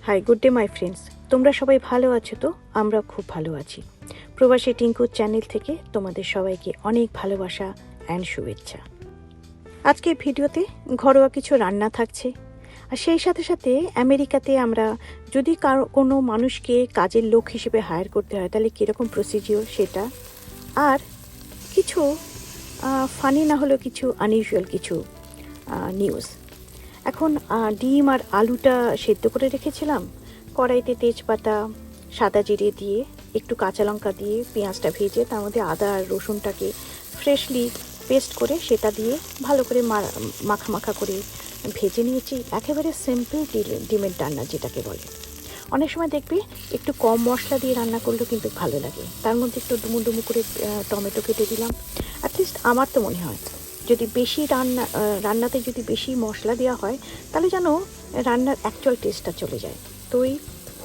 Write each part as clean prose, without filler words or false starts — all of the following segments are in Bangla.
High, good day my friends. তোমরা সবাই ভালো আছো তো? আমরা খুব ভালো আছি। প্রবাসী টিঙ্কুর চ্যানেল থেকে তোমাদের সবাইকে অনেক ভালোবাসা অ্যান্ড শুভেচ্ছা। আজকের ভিডিওতে ঘরোয়া কিছু রান্না থাকছে, আর সেই সাথে সাথে আমেরিকাতে আমরা যদি কোনো মানুষকে কাজের লোক হিসেবে হায়ার করতে হয় তাহলে কীরকম প্রসিজিওর সেটা, আর কিছু ফানি না হলেও কিছু আনইউজুয়াল কিছু নিউজ। এখন ডিম আর আলুটা সেদ্ধ করে রেখেছিলাম, কড়াইতে তেজপাতা সাদা জিরে দিয়ে একটু কাঁচা লঙ্কা দিয়ে পেঁয়াজটা ভেজে তার মধ্যে আদা আর রসুনটাকে ফ্রেশলি পেস্ট করে সেটা দিয়ে ভালো করে মাখা মাখা করে ভেজে নিয়েছি। একেবারে সিম্পল ডিমের রান্না যেটাকে বলে। অনেক সময় দেখবি একটু কম মশলা দিয়ে রান্না করলেও কিন্তু ভালো লাগে। তার মধ্যে একটু ডুমু ডুমু করে টমেটো কেটে দিলাম। অ্যাটলিস্ট আমার তো মনে হয় যদি বেশি রান্নাতে যদি বেশি মশলা দেওয়া হয় তাহলে যেন রান্নার অ্যাকচুয়াল টেস্টটা চলে যায়। তো ওই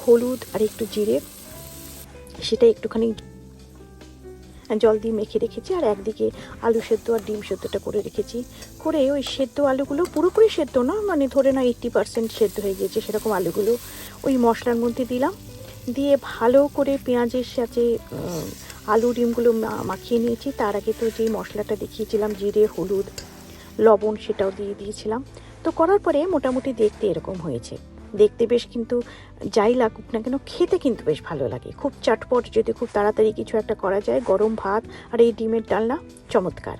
হলুদ আর একটু জিরে সেটা একটুখানি জল দিয়ে মেখে রেখেছি, আর একদিকে আলু সেদ্ধ আর ডিম সেদ্ধটা করে রেখেছি। করে ওই সেদ্ধ আলুগুলো পুরোপুরি সেদ্ধ না, মানে ধরে না 80% সেদ্ধ হয়ে গিয়েছে সেরকম আলুগুলো ওই মশলার মধ্যে দিলাম। দিয়ে ভালো করে পেঁয়াজের সাথে আলু ডিমগুলো মাখিয়ে নিয়েছি। তার আগে তো যেই মশলাটা দেখিয়েছিলাম জিরে হলুদ লবণ সেটাও দিয়ে দিয়েছিলাম। তো করার পরে মোটামুটি দেখতে এরকম হয়েছে। দেখতে বেশ, কিন্তু যাই লাগুক না কেন খেতে কিন্তু বেশ ভালো লাগে। খুব চটপট যদি খুব তাড়াতাড়ি কিছু একটা করা যায়, গরম ভাত আর এই ডিমের ডালনা চমৎকার।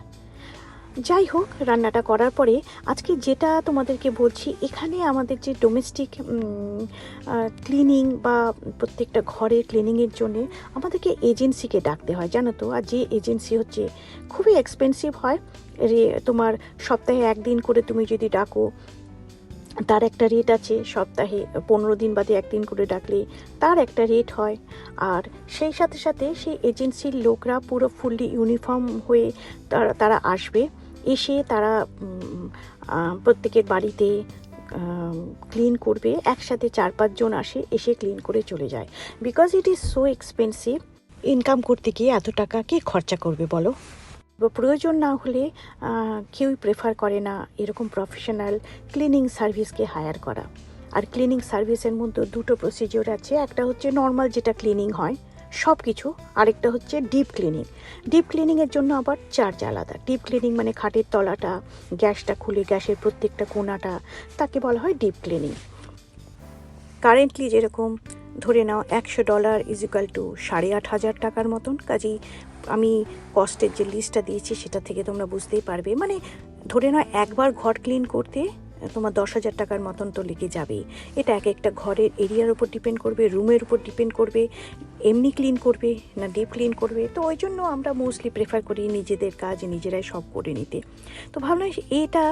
যাই হোক, রান্নাটা করার পরে আজকে যেটা তোমাদেরকে বলছি, এখানে আমাদের যে ডোমেস্টিক ক্লিনিং বা প্রত্যেকটা ঘরের ক্লিনিংয়ের জন্যে আমাদেরকে এজেন্সিকে ডাকতে হয়, জানো তো। আর যে এজেন্সি হচ্ছে খুবই এক্সপেন্সিভ হয়। তোমার সপ্তাহে একদিন করে তুমি যদি ডাকো তার একটা রেট আছে, সপ্তাহে 15 দিন বাদে একদিন করে ডাকলে তার একটা রেট হয়। আর সেই সাথে সাথে সেই এজেন্সির লোকরা পুরো ফুললি ইউনিফর্ম হয়ে তারা আসবে, এসে তারা প্রত্যেকের বাড়িতে ক্লিন করবে। একসাথে 4-5 জন আসে, এসে ক্লিন করে চলে যায়। Because it is so expensive. Income করতে গিয়ে এত টাকা কে খরচা করবে বলো? প্রয়োজন না হলে কেউই প্রেফার করে না এরকম প্রফেশনাল ক্লিনিং সার্ভিসকে হায়ার করা। আর ক্লিনিং সার্ভিসের মধ্যে দুটো প্রসিজিওর আছে। একটা হচ্ছে নর্মাল যেটা ক্লিনিং হয় সব কিছু, আরেকটা হচ্ছে ডিপ ক্লিনিং। ডিপ ক্লিনিংয়ের জন্য আবার চার্জ আলাদা। ডিপ ক্লিনিং মানে খাটের তলাটা, গ্যাসটা খুলে গ্যাসের প্রত্যেকটা কোণাটা, তাকে বলা হয় ডিপ ক্লিনিং। কারেন্টলি যেরকম ধরে নাও $100 = 8,500 টাকার মতন। কাজেই আমি কস্টের যে লিস্টটা দিয়েছি সেটা থেকে তোমরা বুঝতেই পারবে। মানে ধরে নাও একবার ঘর ক্লিন করতে তোমার 10,000 টাকার মতন তো লেগে যাবেই। এটা এক একটা ঘরের এরিয়ার উপর ডিপেন্ড করবে, রুমের উপর ডিপেন্ড করবে, এমনি ক্লিন করবে না ডিপ ক্লিন করবে। তো ওই জন্য আমরা মোস্টলি প্রেফার করি নিজেদের কাজ নিজেরাই সব করে নিতে। তো ভাবলাম এটা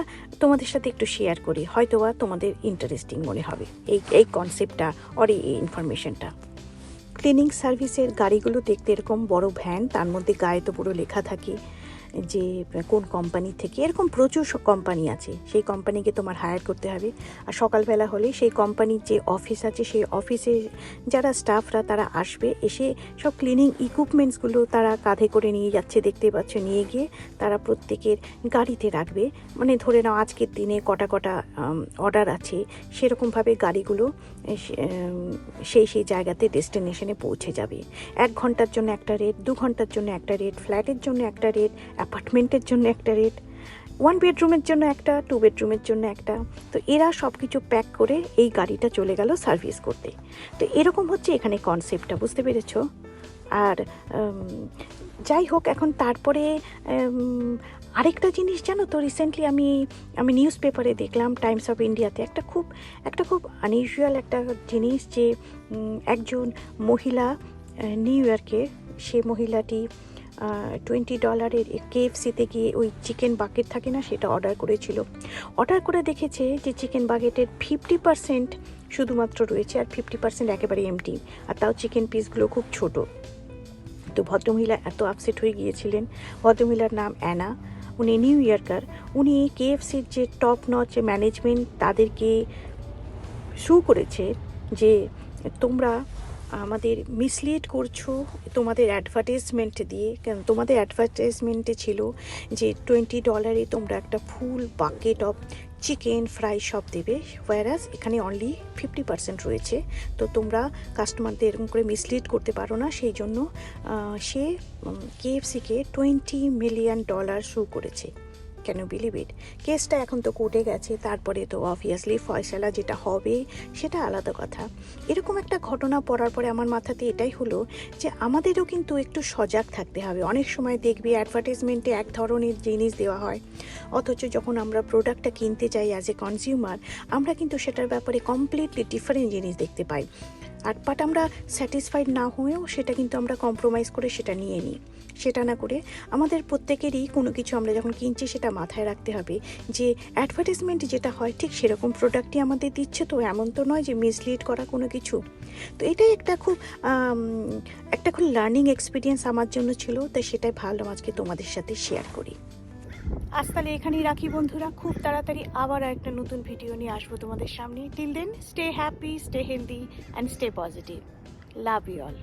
তোমাদের সাথে একটু শেয়ার করি, হয়তোবা তোমাদের ইন্টারেস্টিং মনে হবে এই কনসেপ্টটা আর এই ইনফরমেশনটা। ক্লিনিং সার্ভিসের গাড়িগুলো দেখতে এরকম বড় ভ্যান, তার মধ্যে গায়ে তো পুরো লেখা থাকে যে কোন কোম্পানি থেকে। এরকম প্রচুর কোম্পানি আছে, সেই কোম্পানিকে তোমার হায়ার করতে হবে। আর সকালবেলা হলে সেই কোম্পানির যে অফিস আছে সেই অফিসে যারা স্টাফরা তারা আসবে, এসে সব ক্লিনিং ইকুইপমেন্টসগুলো তারা কাঁধে করে নিয়ে যাচ্ছে, দেখতে পাচ্ছ, নিয়ে গিয়ে তারা প্রত্যেকের গাড়িতে রাখবে। মানে ধরে নাও আজকের দিনে কটা অর্ডার আছে, সেরকমভাবে গাড়িগুলো সেই জায়গাতে ডেস্টিনেশনে পৌঁছে যাবে। 1 ঘন্টার জন্য একটা রেট, 2 ঘন্টার জন্য একটা রেট, ফ্ল্যাটের জন্য একটা রেট, অ্যাপার্টমেন্টের জন্য একটা রেট, 1 বেডরুমের জন্য একটা, 2 বেডরুমের জন্য একটা। তো এরা সব কিছু প্যাক করে এই গাড়িটা চলে গেল সার্ভিস করতে। তো এরকম হচ্ছে এখানে কনসেপ্টটা, বুঝতে পেরেছ? আর যাই হোক, এখন তারপরে আরেকটা জিনিস জানো তো, রিসেন্টলি আমি নিউজ পেপারে দেখলাম, টাইমস অফ ইন্ডিয়াতে একটা খুব আনইউজুয়াল একটা জিনিস, যে একজন মহিলা নিউ ইয়র্কে, সে মহিলাটি $20 KFCতে গিয়ে ওই চিকেন বাকেট থাকে না, সেটা অর্ডার করেছিল। অর্ডার করে দেখেছে যে চিকেন বাকেটের 50% শুধুমাত্র রয়েছে, আর 50% একেবারে এমটি, আর তাও চিকেন পিসগুলো খুব ছোট। তো ভদ্রমহিলা এত আপসেট হয়ে গিয়েছিলেন। ভদ্রমহিলার নাম অ্যানা, উনি নিউ ইয়র্কার। উনি KFCর যে টপ নচ ম্যানেজমেন্ট তাদেরকে শু করেছে যে তোমরা আমাদের মিসলিড করছো তোমাদের অ্যাডভার্টাইজমেন্ট দিয়ে। কেন তোমাদের অ্যাডভার্টাইজমেন্টে ছিল যে $20 তোমরা একটা ফুল বাকেট অফ চিকেন ফ্রাই সব দেবে, ওয়ারাস এখানে অনলি 50% রয়েছে। তো তোমরা কাস্টমারদের এরকম করে মিসলিড করতে পারো না, সেই জন্য সে KFC-কে $20 মিলিয়ন শু করেছে। Can you believe it? কেসটা এখন তো কোর্টে গেছে, তারপরে তো অবভিয়াসলি ফয়সালা যেটা হবে সেটা আলাদা কথা। এরকম একটা ঘটনা পড়ার পরে আমার মাথাতে এটাই হলো যে আমাদেরও কিন্তু একটু সজাগ থাকতে হবে। অনেক সময় দেখবি অ্যাডভার্টাইজমেন্টে এক ধরনের জিনিস দেওয়া হয়, অথচ যখন আমরা প্রোডাক্টটা কিনতে যাই অ্যাজ এ কনজিউমার, আমরা কিন্তু সেটার ব্যাপারে কমপ্লিটলি ডিফারেন্ট জিনিস দেখতে পাই। বাট আমরা স্যাটিসফাইড না হয়েও সেটা কিন্তু আমরা কম্প্রোমাইজ করে সেটা নিয়ে নিই। সেটা না করে আমাদের প্রত্যেকেরই কোনো কিছু আমরা যখন কিনছি সেটা মাথায় রাখতে হবে যে অ্যাডভার্টাইজমেন্ট যেটা হয় ঠিক সেরকম প্রোডাক্টই আমাদের দিচ্ছে, তো এমন তো নয় যে মিসলিড করা কোনো কিছু। তো এটাই একটা খুব লার্নিং এক্সপিরিয়েন্স আমার জন্য ছিল, তাই সেটাই ভাবলাম আজকে তোমাদের সাথে শেয়ার করি। আজ তাহলে এখানেই রাখি বন্ধুরা, খুব তাড়াতাড়ি আবার একটা নতুন ভিডিও নিয়ে আসবো তোমাদের সামনে। Till then stay happy, stay healthy and stay positive. Love you all.